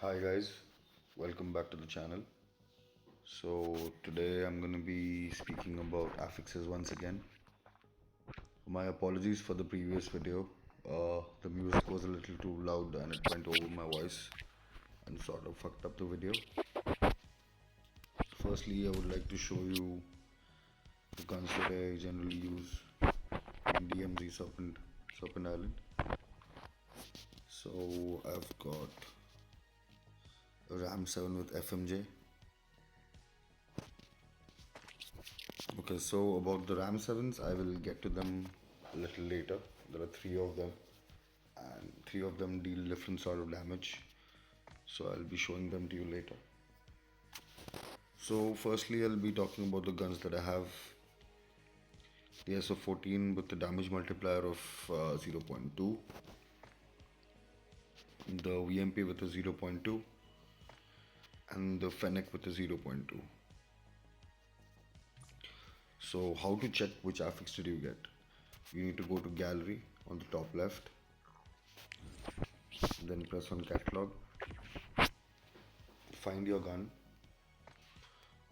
Hi guys, welcome back to the channel. So today I'm going to be speaking about affixes once again. My apologies for the previous video. The music was a little too loud and it went over my voice and sort of fucked up the video. Firstly, I would like to show you the guns that I generally use in DMZ Serpent Island. So I've got a Ram 7 with FMJ. Okay, so about the Ram 7s, I will get to them a little later. There are three of them, and three of them deal different sort of damage. So I'll be showing them to you later. So firstly, I'll be talking about the guns that I have. The SO14 with the damage multiplier of 0.2, the VMP with a 0.2, and the Fennec with a 0.2. So how to check which affix did you get? You need to go to gallery on the top left, then press on catalog, find your gun.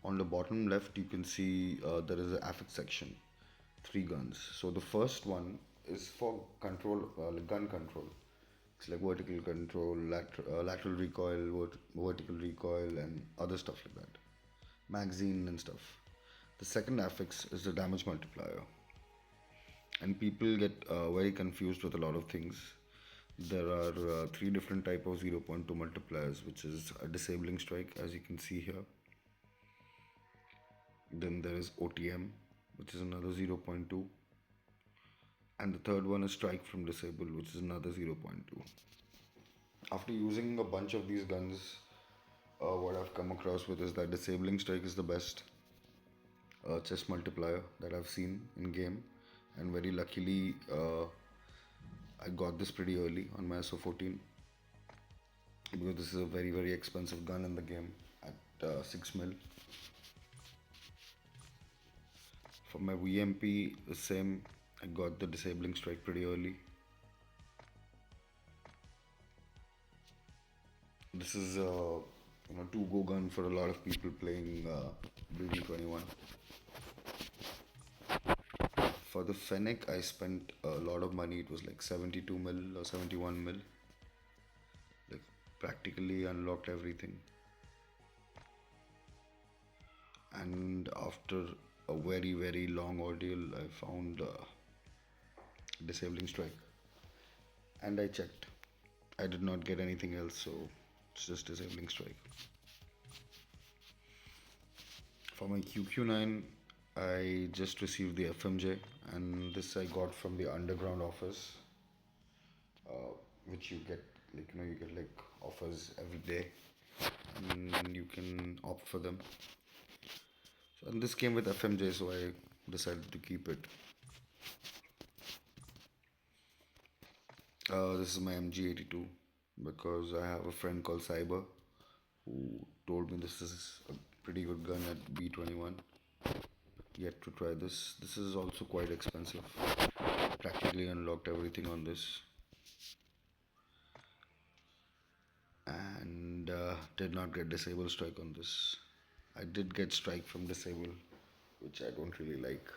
On the bottom left you can see there is an affix section, three guns. So the first one is for control, like gun control. It's like vertical control, lateral recoil, vertical recoil, and other stuff like that, magazine and stuff. The second affix is the damage multiplier, and people get very confused with a lot of things. There are three different type of 0.2 multipliers, which is a disabling strike, as you can see here. Then there is OTM, which is another 0.2, and the third one is strike from disable, which is another 0.2. After using a bunch of these guns, what I've come across with is that disabling strike is the best chest multiplier that I've seen in game, and very luckily I got this pretty early on my SO14 because this is a very expensive gun in the game at 6 mil. For my VMP, the same. I got the disabling strike pretty early. This is a to-go gun for a lot of people playing BB21. For the Fennec, I spent a lot of money. It was like 72 mil or 71 mil. Like practically unlocked everything. And after a very long ordeal, I found disabling strike, and I checked. I did not get anything else, so it's just disabling strike. For my QQ9, I just received the FMJ, and this I got from the underground office, which you get you get like offers every day, and you can opt for them. So, and this came with FMJ, so I decided to keep it. This is my MG82 because I have a friend called Cyber who told me this is a pretty good gun at B21. Yet to try this. This is also quite expensive. Practically unlocked everything on this, and did not get disable strike on this. I did get strike from disable, which I don't really like.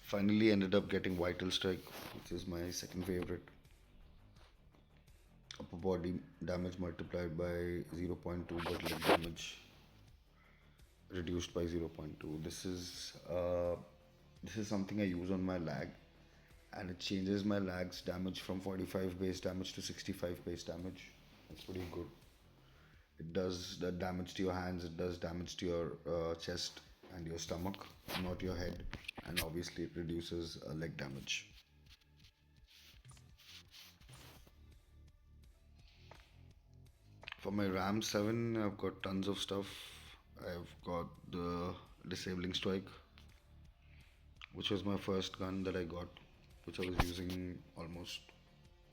Finally ended up getting vital strike, which is my second favorite. Upper body damage multiplied by 0.2, but leg damage reduced by 0.2. This is something I use on my lag, and it changes my lag's damage from 45 base damage to 65 base damage. It's pretty good. It does the damage to your hands, it does damage to your chest and your stomach, not your head, and obviously it reduces leg damage. For my RAM 7, I've got tons of stuff. I've got the disabling strike, which was my first gun that I got, which I was using almost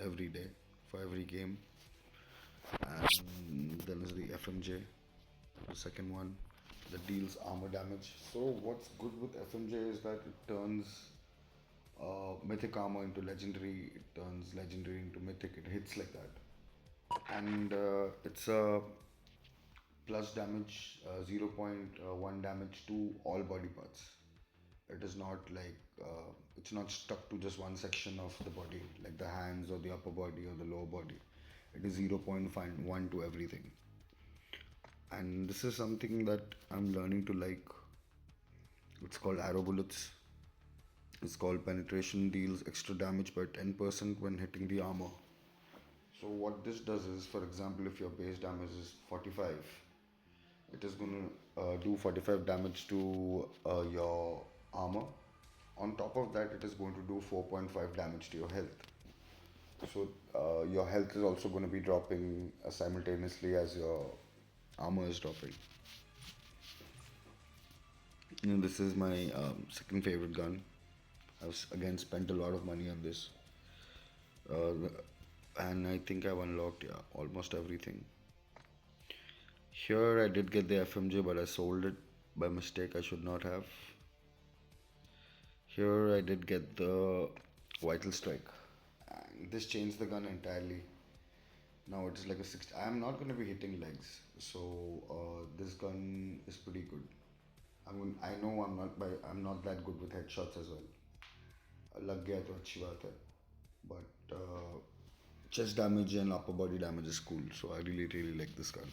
every day for every game. And then is the FMJ, the second one that deals armor damage. So what's good with FMJ is that it turns mythic armor into legendary, it turns legendary into mythic, it hits like that. and it's a plus damage, 0.1 damage to all body parts. It is not like it's not stuck to just one section of the body, like the hands or the upper body or the lower body. It is 0.1 to everything. And this is something that I'm learning to like. It's called arrow bullets. It's called penetration deals extra damage by 10% when hitting the armor. So what this does is, for example, if your base damage is 45, it is going to do 45 damage to your armor. On top of that, it is going to do 4.5 damage to your health. So your health is also going to be dropping simultaneously as your armor is dropping. This is my second favorite gun. I've again spent a lot of money on this, uh, and I think I've unlocked, yeah, almost everything. Here I did get the FMJ, but I sold it by mistake. I should not have. Here I did get the Vital Strike. And this changed the gun entirely. Now it's like a 60. I'm not going to be hitting legs, so this gun is pretty good. I know I'm not that good with headshots as well. लग गया तो अच्छी बात है. But chest damage and upper body damage is cool, so I really like this gun.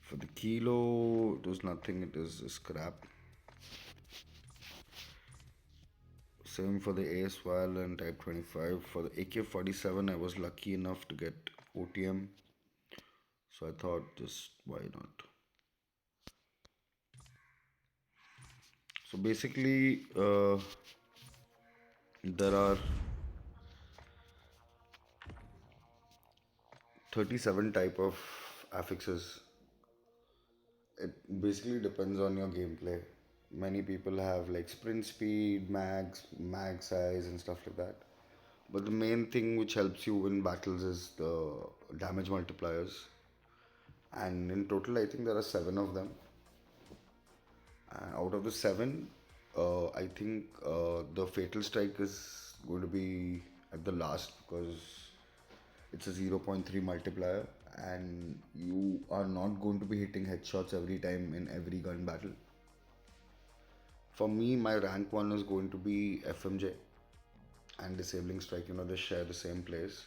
For the kilo, it was nothing. It is scrap. Same for the ASVAL and Type 25. For the AK-47, I was lucky enough to get OTM. So I thought, just why not? So basically, there are 37 type of affixes. It basically depends on your gameplay. Many people have like sprint speed, mag size, and stuff like that. But the main thing which helps you win battles is the damage multipliers. And in total, I think there are seven of them. And out of the seven, I think the fatal strike is going to be at the last because it's a 0.3 multiplier, and you are not going to be hitting headshots every time in every gun battle. For me, my rank one is going to be FMJ and disabling strike. They share the same place.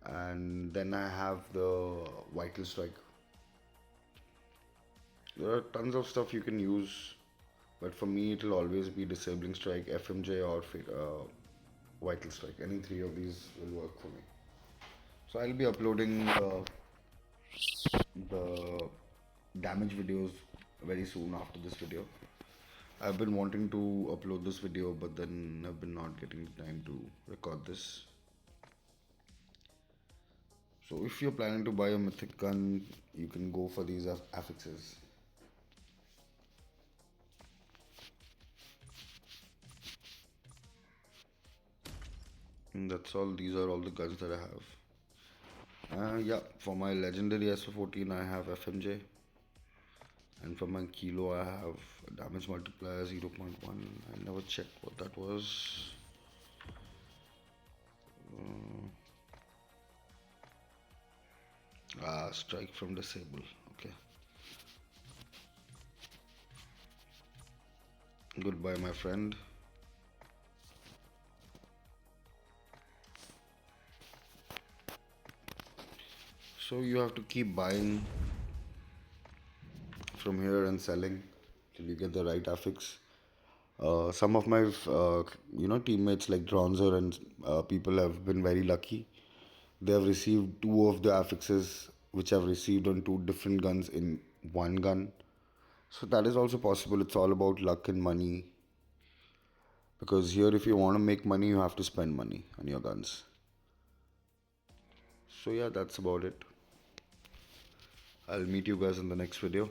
And then I have the vital strike. There are tons of stuff you can use, but for me, it will always be disabling strike, FMJ, or vital strike. Any three of these will work for me. So I'll be uploading the damage videos very soon after this video. I've been wanting to upload this video, but then I've been not getting the time to record this. So if you're planning to buy a mythic gun, you can go for these affixes. And that's all. These are all the guns that I have. Yeah, for my legendary SO14 I have FMJ, and for my kilo I have damage multiplier 0.1. I never checked what that was. Strike from disable. Okay. Goodbye, my friend. So you have to keep buying from here and selling till you get the right affix. Some of my teammates like Dronzer and people have been very lucky. They have received two of the affixes which I've received on two different guns in one gun. So that is also possible. It's all about luck and money. Because here, if you want to make money, you have to spend money on your guns. So yeah, that's about it. I'll meet you guys in the next video.